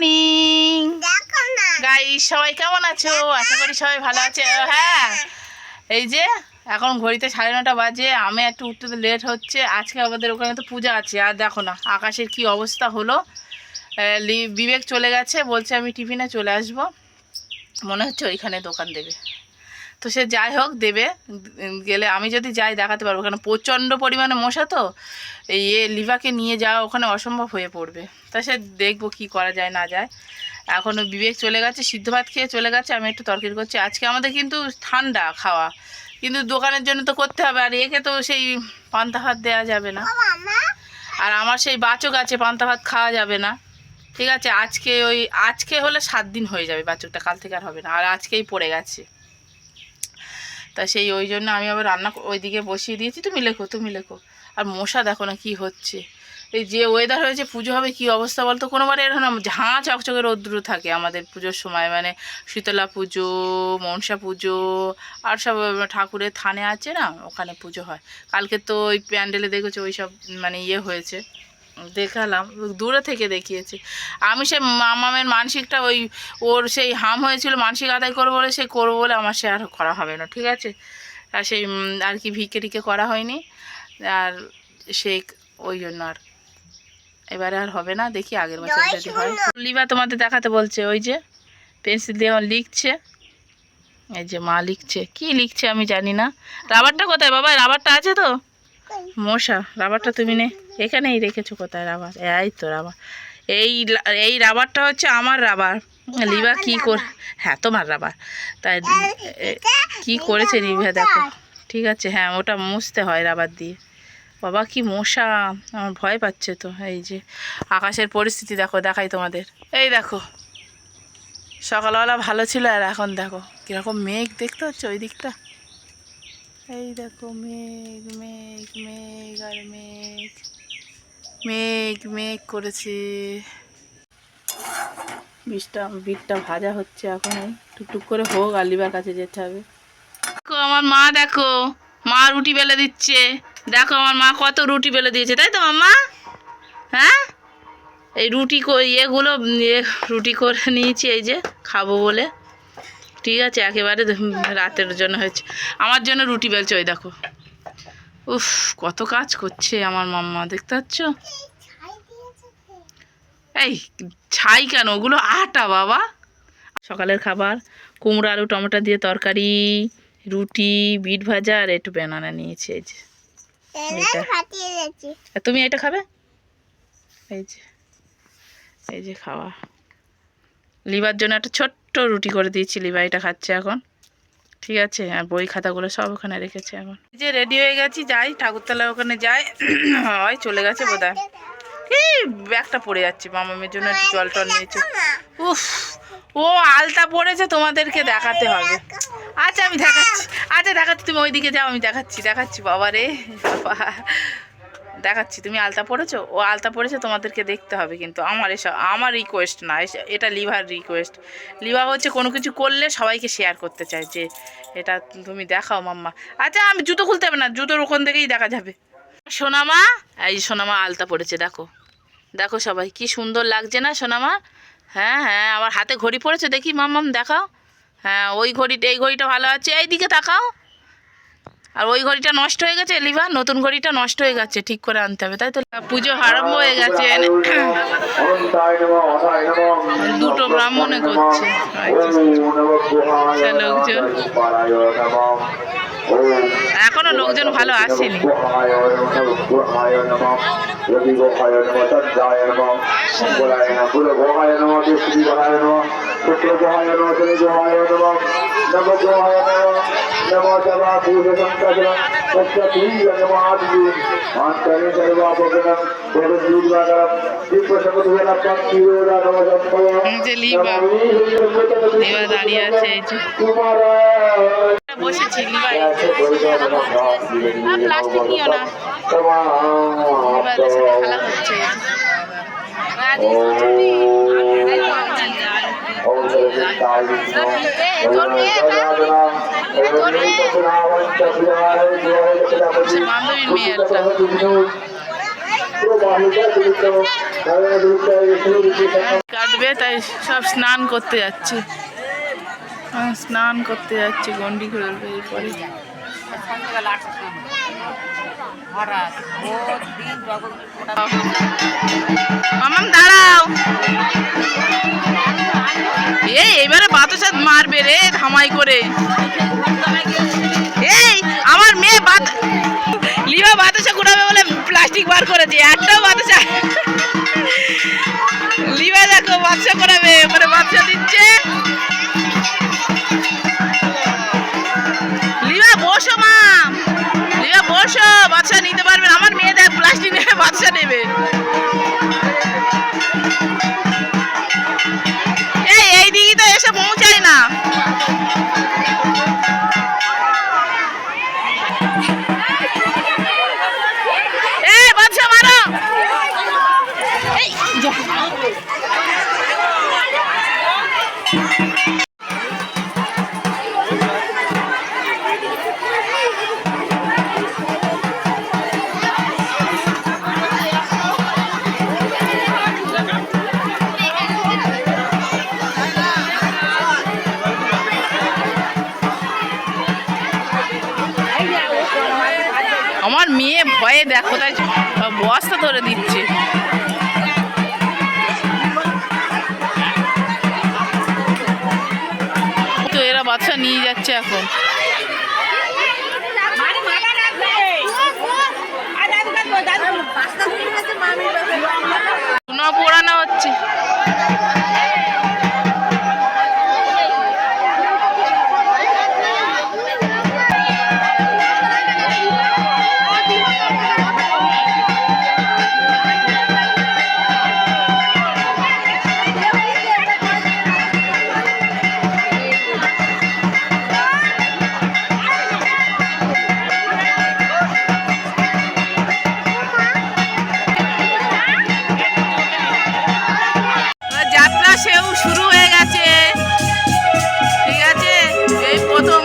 Morning guys, সবাই কেমন আছো? আশা করি সবাই ভালো আছে। হ্যাঁ, এই যে এখন ঘড়িতে 9:30 বাজে। আমি একটু উঠতে তো লেট হচ্ছে। আজকে আমাদের ওখানে তো পূজা আছে। আর দেখো না আকাশের কি অবস্থা হলো। বিবেক চলে গেছে, বলছে আমি টিফিনে চলে আসব। মনে হচ্ছে ওইখানে দোকান দেবে। তো সে যাই হোক, দেবে। গেলে আমি যদি যাই দেখাতে পারবো, কারণ প্রচণ্ড পরিমাণে মশা তো এই লিভাকে নিয়ে যাওয়া ওখানে অসম্ভব হয়ে পড়বে। তা সে দেখবো কি করা যায় না যায়। এখনও বিবেক চলে গেছে, সিদ্ধ ভাত খেয়ে চলে গেছে। আমি একটু তরকারি করছি। আজকে আমাদের কিন্তু ঠান্ডা খাওয়া, কিন্তু দোকানের জন্য তো করতে হবে। আর একে তো সেই পান্তা ভাত দেওয়া যাবে না। আর আমার সেই বাচক আছে, পান্তা ভাত খাওয়া যাবে না। ঠিক আছে, আজকে হলে 7 দিন হয়ে যাবে বাচকটা, কাল থেকে আর হবে না। আর আজকেই পড়ে গেছে। তা ওই জন্য আমি আবার রান্না ওইদিকে বসিয়ে দিয়েছি। তুমি লেখো। আর মশা দেখো না কি হচ্ছে। এই যে ওয়েদার হয়েছে, পুজো হবে কি অবস্থা বলতো। কোনোবারে এরকম ঝাঁ চকচকে রৌদ্র থাকে আমাদের পুজোর সময়, মানে শীতলা পুজো, মনসা পুজো, আর সব ঠাকুরের থানে আছে না, ওখানে পুজো হয়। কালকে তো ওই প্যান্ডেলে দেখেছো ওই সব মানে হয়েছে, দেখালাম, দূরে থেকে দেখিয়েছে। আমি সে মামামের মানসিকটা ওর সেই হাম হয়েছিল, মানসিক আদায় করবো বলে সে করবো বলে আমার সে আর করা হবে না। ঠিক আছে, আর সেই আর কি ভিকে টিকে করা হয়নি। আর সেই ওই জন্য আর এবারে আর হবে না। দেখি আগের বছর যদি হয়। লিবা তোমাদের দেখাতে বলছে, ওই যে পেন্সিল দিয়ে আমার লিখছে। এই যে মা লিখছে, কি লিখছে আমি জানি না। রাবারটা কোথায় বাবা? রাবারটা আছে তো? মশা, রাবারটা তুমি নে, এখানেই রেখেছো। কোথায় রাবার? এই তো রাবার। এই রাবারটা হচ্ছে আমার রাবার। লিভা কি হ্যাঁ তোমার রাবার। তাই কি করেছে লিভা দেখো। ঠিক আছে, হ্যাঁ ওটা মুছতে হয় রাবার দিয়ে। বাবা কি মশা, আমার ভয় পাচ্ছে তো। এই যে আকাশের পরিস্থিতি দেখো, দেখাই তোমাদের। এই দেখো, সকালবেলা ভালো ছিল, আর এখন দেখো কীরকম মেঘ দেখতে হচ্ছে ওই দিকটা। এই দেখো মেঘ মেঘ মেঘ আর মেঘ, মেঘ মেঘ করেছে। বিটটা ভাজা হচ্ছে এখন, এই টুকটুক করে হোক, আলিবার কাছে যেতে হবে। দেখো আমার মা, দেখো মা রুটি বেলে দিচ্ছে। দেখো আমার মা কত রুটি বেলে দিয়েছে, তাই তো মাম্মা? হ্যাঁ, এই রুটি রুটি করে নিয়েছি, এই যে খাবো বলে। ঠিক আছে, একেবারে রাতের জন্য হয়েছে। আমার জন্য রুটি বেলছে, ওই দেখো। উফ, কত কাজ করছে আমার মাম্মা, দেখতে পাচ্ছ? এই ছাই কেন, ওগুলো আটা বাবা। সকালের খাবার কুমড়ো আলু টমেটো দিয়ে তরকারি, রুটি, বিট ভাজা, আর একটু বেনানা নিয়েছি। এই যে তুমি এটা খাবে? এই যে খাওয়া। লিভার জন্য একটা ছোট্ট রুটি করে দিয়েছি, লিভা এটা খাচ্ছে এখন। ঠিক আছে, আর বই খাতাগুলো সব ওখানে রেখেছে এখন। এই যে রেডি হয়ে গেছি, যাই ঠাকুরতলা, ওখানে যাই। হয় চলে গেছে বোধহয়। এই ব্যাগটা পড়ে যাচ্ছে, মামামের জন্য একটু জল টল নিয়েছে। উফ, ও আলতা পড়েছে, তোমাদেরকে দেখাতে হবে। আচ্ছা আমি দেখাচ্ছি, দেখাচ্ছি, তুমি ওইদিকে যাও, আমি দেখাচ্ছি বাবা রে বাবা, দেখাচ্ছি। তুমি আলতা পড়েছো, ও আলতা পড়েছে, তোমাদেরকে দেখতে হবে। কিন্তু আমার রিকোয়েস্ট না, এটা লিভার রিকোয়েস্ট। লিভা হচ্ছে কোনো কিছু করলে সবাইকে শেয়ার করতে চায়, যে এটা তুমি দেখাও মাম্মা। আচ্ছা আমি জুতো খুলতে হবে না, জুতোর ওখান থেকেই দেখা যাবে। সোনামা, এই সোনামা আলতা পড়েছে, দেখো সবাই, কি সুন্দর লাগছে না সোনামা? হ্যাঁ হ্যাঁ, আবার হাতে ঘড়ি পড়েছে, দেখি মাম্মাম দেখাও। হ্যাঁ এই ঘড়িটা ভালো আছে, এই দিকে তাকাও। আর ওই ঘড়িটা নষ্ট হয়ে গেছে লিভা, নতুন ঘড়িটা নষ্ট হয়ে গেছে, ঠিক করে আনতে হবে। তাই তো পুজো আরম্ভ হয়ে গেছে। দুটো ব্রাহ্মণে করছে লোকজন, এখনো লোকজন ভালো আসেনি। দাঁড়িয়ে আছে, বসেছি প্লাস্টিক নিও না, খেলা হচ্ছে। বান্ধবীর মেয়ে একটা কার্ড উঠবে, তাই সব স্নান করতে যাচ্ছে। স্নান করতে যাচ্ছে, গন্ডি খুলবে এরপরে। মামাম দাঁড়াও, এইবারে বাতাসা মারবে রে ধামাই করে। এই আমার মেয়ে লিমা বাতাসা কুড়াবে বলে প্লাস্টিক বার করেছে, একটাও বাতাসা। লিমা দেখো বাতাসা কুড়াবে, মানে বাতাসা দিচ্ছে। লিমা বসো, মা লিমা বসো, বাতাসা নিতে পারবে না। আমার মেয়ে দেখ প্লাস্টিক নেবে, বাতাসা নেবে। এই দিকে তো এসে পৌঁছায় না। এই বাতাসা মারো। আমার মেয়ে ভয়ে দেখ কোথায় বস্তা ধরে দিচ্ছে। তো এরা বাচ্চা নিয়ে যাচ্ছে এখন। পোড়ানো হচ্ছে। সেও শুরু হয়ে গেছে, ঠিক আছে। এই প্রথম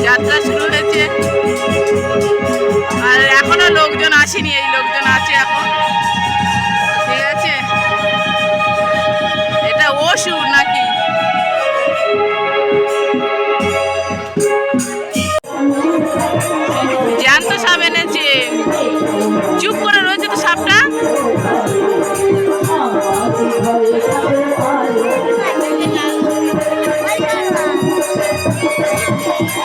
যাত্রা শুরু হয়েছে, আর এখনো লোকজন আসেনি, এই লোকজন আছে এখন, ঠিক আছে। এটা অসুর নাকি? জ্যান্ত সাপ এনেছে, চুপ করে রয়েছে তো সাপটা।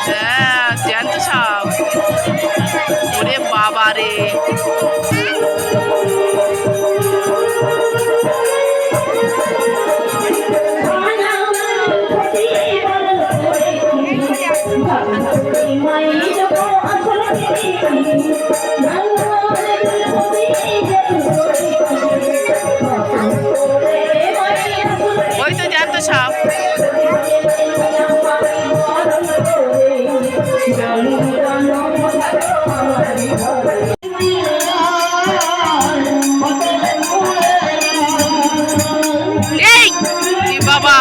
হ্যাঁ জ্যান্ত সাপ, ওরে বাবা রে। ওই তো জ্যান্ত সাপ। এই বাবা,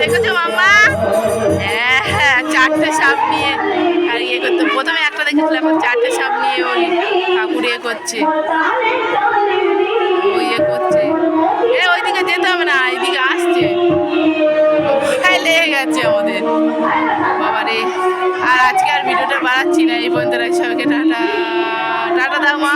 দেখেছো মাম্মা? হ্যাঁ, চারটে সাপ নিয়ে আর ইয়ে করতে, প্রথমে একটা দেখেছিল, এখন চারটে সাপ নিয়ে ওই ঠাকুর ইয়ে করছে, ওই ইয়ে করছে। ওইদিকে যেতে হবে না, এইদিকে আসছে। বাবারে, আর আজকে আর ভিডিওটা বাড়াচ্ছি না, এই পর্যন্ত রাখছি। সবাইকে টাটা। টাটা দাও মা।